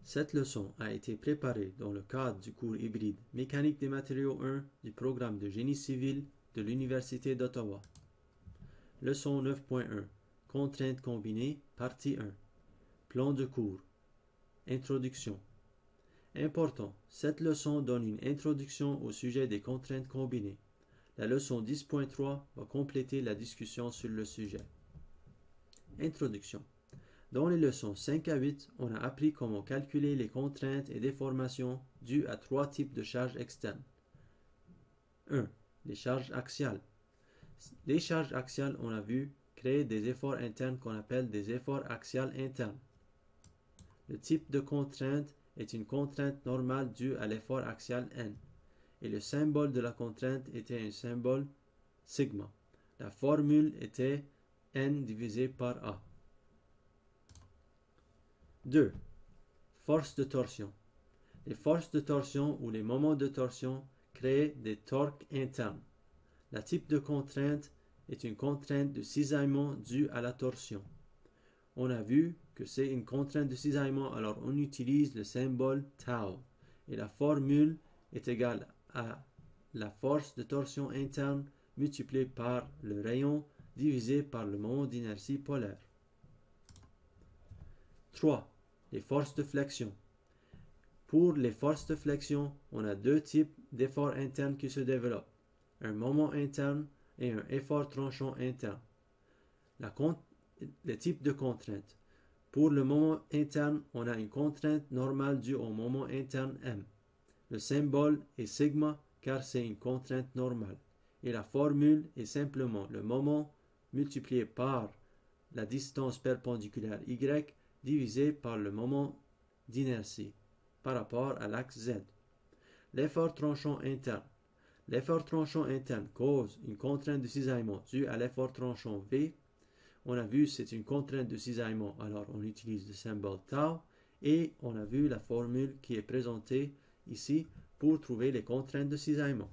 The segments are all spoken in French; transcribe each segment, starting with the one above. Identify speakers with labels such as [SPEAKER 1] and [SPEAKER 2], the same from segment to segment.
[SPEAKER 1] Cette leçon a été préparée dans le cadre du cours hybride Mécanique des matériaux 1 du programme de génie civil de l'Université d'Ottawa. Leçon 9.1 Contraintes combinées, partie 1. Plan de cours. Introduction. Important, cette leçon donne une introduction au sujet des contraintes combinées. La leçon 10.3 va compléter la discussion sur le sujet. Introduction. Dans les leçons 5 à 8, on a appris comment calculer les contraintes et déformations dues à trois types de charges externes. 1. Les charges axiales. Les charges axiales, on a vu, créer des efforts internes qu'on appelle des efforts axiales internes. Le type de contrainte est une contrainte normale due à l'effort axial N, et le symbole de la contrainte était un symbole sigma. La formule était N divisé par A. 2. Force de torsion. Les forces de torsion ou les moments de torsion créent des torques internes. La type de contrainte est une contrainte de cisaillement due à la torsion. On a vu que c'est une contrainte de cisaillement, alors on utilise le symbole tau. Et la formule est égale à la force de torsion interne multipliée par le rayon divisé par le moment d'inertie polaire. 3. Les forces de flexion. Pour les forces de flexion, on a deux types d'efforts internes qui se développent, un moment interne et un effort tranchant interne. Le type de contrainte. Pour le moment interne, on a une contrainte normale due au moment interne M. Le symbole est sigma car c'est une contrainte normale. Et la formule est simplement le moment multiplié par la distance perpendiculaire Y divisé par le moment d'inertie par rapport à l'axe Z. L'effort tranchant interne. L'effort tranchant interne cause une contrainte de cisaillement due à l'effort tranchant V. On a vu c'est une contrainte de cisaillement, alors on utilise le symbole tau et on a vu la formule qui est présentée ici pour trouver les contraintes de cisaillement.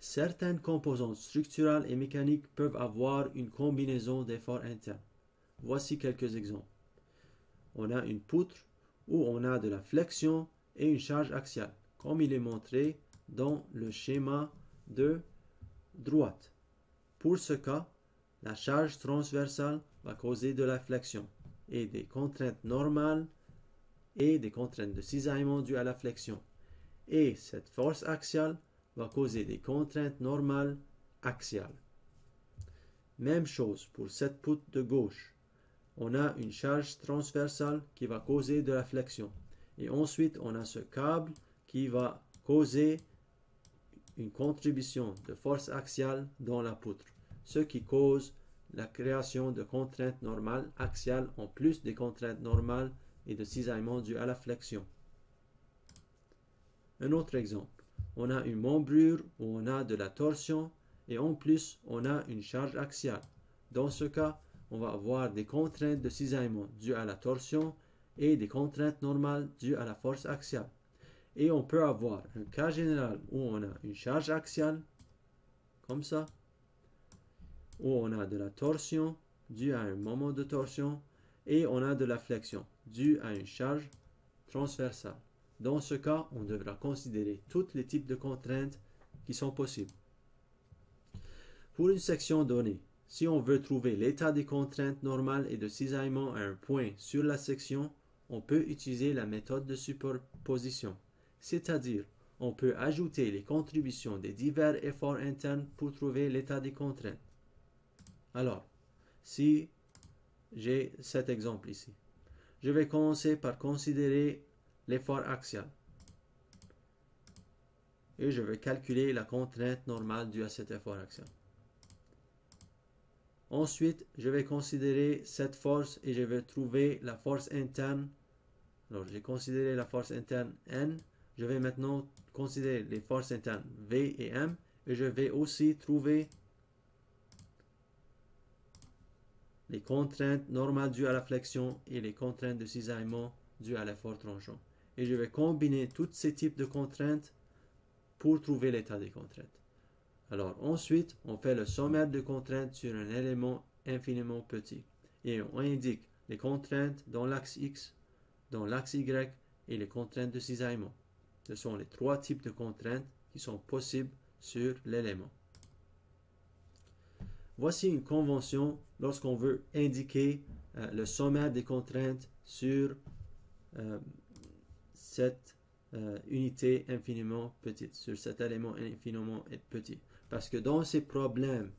[SPEAKER 1] Certaines composantes structurales et mécaniques peuvent avoir une combinaison d'efforts internes. Voici quelques exemples. On a une poutre où on a de la flexion et une charge axiale, comme il est montré dans le schéma de droite. Pour ce cas, la charge transversale va causer de la flexion et des contraintes normales et des contraintes de cisaillement dues à la flexion. Et cette force axiale va causer des contraintes normales axiales. Même chose pour cette poutre de gauche. On a une charge transversale qui va causer de la flexion. Et ensuite, on a ce câble qui va causer une contribution de force axiale dans la poutre, ce qui cause la création de contraintes normales axiales en plus des contraintes normales et de cisaillement dues à la flexion. Un autre exemple. On a une membrure où on a de la torsion et en plus on a une charge axiale. Dans ce cas, on va avoir des contraintes de cisaillement dues à la torsion et des contraintes normales dues à la force axiale. Et on peut avoir un cas général où on a une charge axiale, comme ça, où on a de la torsion due à un moment de torsion et on a de la flexion due à une charge transversale. Dans ce cas, on devra considérer tous les types de contraintes qui sont possibles. Pour une section donnée, si on veut trouver l'état des contraintes normales et de cisaillement à un point sur la section, on peut utiliser la méthode de superposition, c'est-à-dire on peut ajouter les contributions des divers efforts internes pour trouver l'état des contraintes. Alors, si j'ai cet exemple ici, je vais commencer par considérer l'effort axial. Et je vais calculer la contrainte normale due à cet effort axial. Ensuite, je vais considérer cette force et je vais trouver la force interne. Alors, j'ai considéré la force interne N. Je vais maintenant considérer les forces internes V et M. Et je vais aussi trouver les contraintes normales dues à la flexion et les contraintes de cisaillement dues à l'effort tranchant. Et je vais combiner tous ces types de contraintes pour trouver l'état des contraintes. Alors ensuite, on fait le sommaire de contraintes sur un élément infiniment petit. Et on indique les contraintes dans l'axe X dans l'axe Y et les contraintes de cisaillement. Ce sont les trois types de contraintes qui sont possibles sur l'élément. Voici une convention lorsqu'on veut indiquer le sommaire des contraintes sur cette unité infiniment petite, sur cet élément infiniment petit. Parce que dans ces problèmes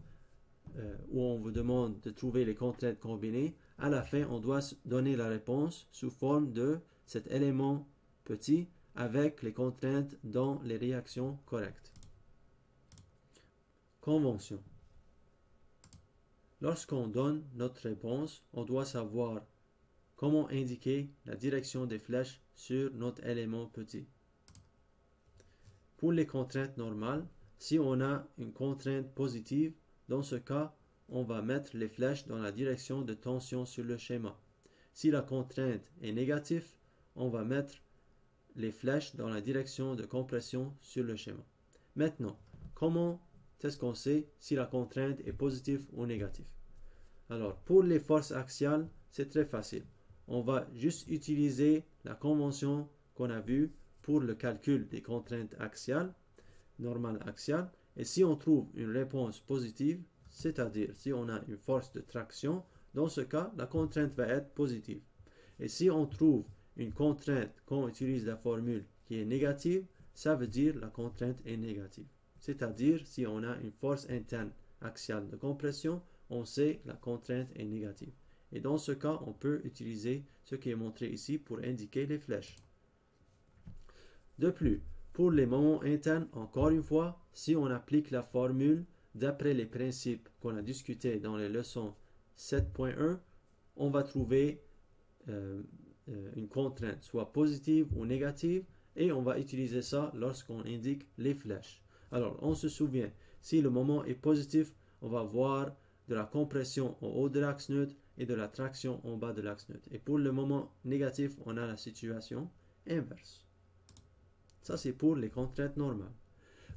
[SPEAKER 1] où on vous demande de trouver les contraintes combinées, à la fin, on doit donner la réponse sous forme de cet élément petit avec les contraintes dans les réactions correctes. Convention. Lorsqu'on donne notre réponse, on doit savoir comment indiquer la direction des flèches sur notre élément petit. Pour les contraintes normales, si on a une contrainte positive, dans ce cas, on va mettre les flèches dans la direction de tension sur le schéma. Si la contrainte est négative, on va mettre les flèches dans la direction de compression sur le schéma. Maintenant, comment est-ce qu'on sait si la contrainte est positive ou négative? Alors, pour les forces axiales, c'est très facile. On va juste utiliser la convention qu'on a vue pour le calcul des contraintes axiales, normales axiales. Et si on trouve une réponse positive, c'est-à-dire si on a une force de traction, dans ce cas, la contrainte va être positive. Et si on trouve une contrainte qu'on utilise la formule qui est négative, ça veut dire la contrainte est négative. C'est-à-dire si on a une force interne axiale de compression, on sait la contrainte est négative. Et dans ce cas, on peut utiliser ce qui est montré ici pour indiquer les flèches. De plus, pour les moments internes, encore une fois, si on applique la formule d'après les principes qu'on a discutés dans les leçons 7.1, on va trouver une contrainte soit positive ou négative et on va utiliser ça lorsqu'on indique les flèches. Alors, on se souvient, si le moment est positif, on va voir de la compression en haut de l'axe neutre et de la traction en bas de l'axe neutre. Et pour le moment négatif, on a la situation inverse. Ça, c'est pour les contraintes normales.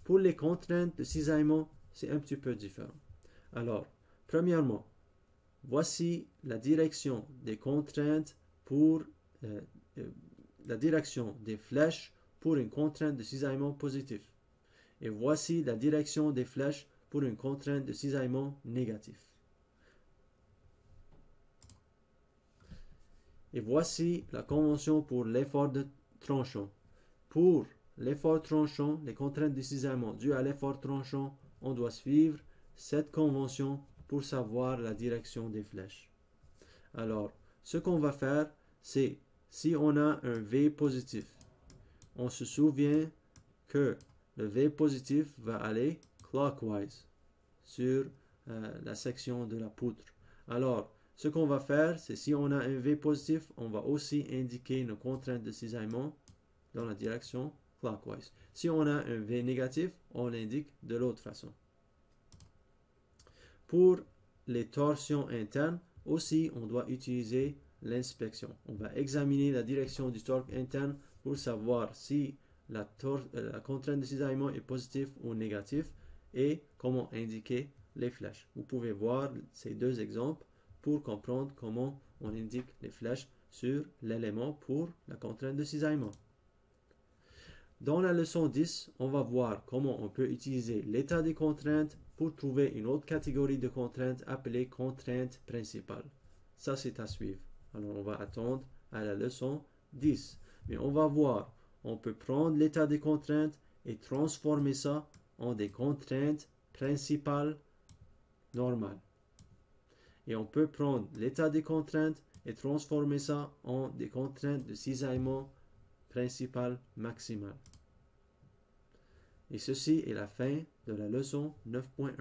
[SPEAKER 1] Pour les contraintes de cisaillement, c'est un petit peu différent. Alors, premièrement, voici la direction des contraintes pour la direction des flèches pour une contrainte de cisaillement positif. Et voici la direction des flèches pour une contrainte de cisaillement négatif. Et voici la convention pour l'effort de tranchant. Pour l'effort tranchant, les contraintes de cisaillement dues à l'effort tranchant, on doit suivre cette convention pour savoir la direction des flèches. Alors, ce qu'on va faire, c'est si on a un V positif, on se souvient que le V positif va aller clockwise sur la section de la poutre. Alors, ce qu'on va faire, c'est si on a un V positif, on va aussi indiquer nos contraintes de cisaillement dans la direction clockwise. Si on a un V négatif, on l'indique de l'autre façon. Pour les torsions internes, aussi, on doit utiliser l'inspection. On va examiner la direction du torque interne pour savoir si la contrainte de cisaillement est positive ou négative et comment indiquer les flèches. Vous pouvez voir ces deux exemples pour comprendre comment on indique les flèches sur l'élément pour la contrainte de cisaillement. Dans la leçon 10, on va voir comment on peut utiliser l'état des contraintes pour trouver une autre catégorie de contraintes appelée contrainte principale. Ça, c'est à suivre. Alors, on va attendre à la leçon 10. Mais on va voir, on peut prendre l'état des contraintes et transformer ça en des contraintes principales normales. Et on peut prendre l'état des contraintes et transformer ça en des contraintes de cisaillement principales maximales. Et ceci est la fin de la leçon 9.1.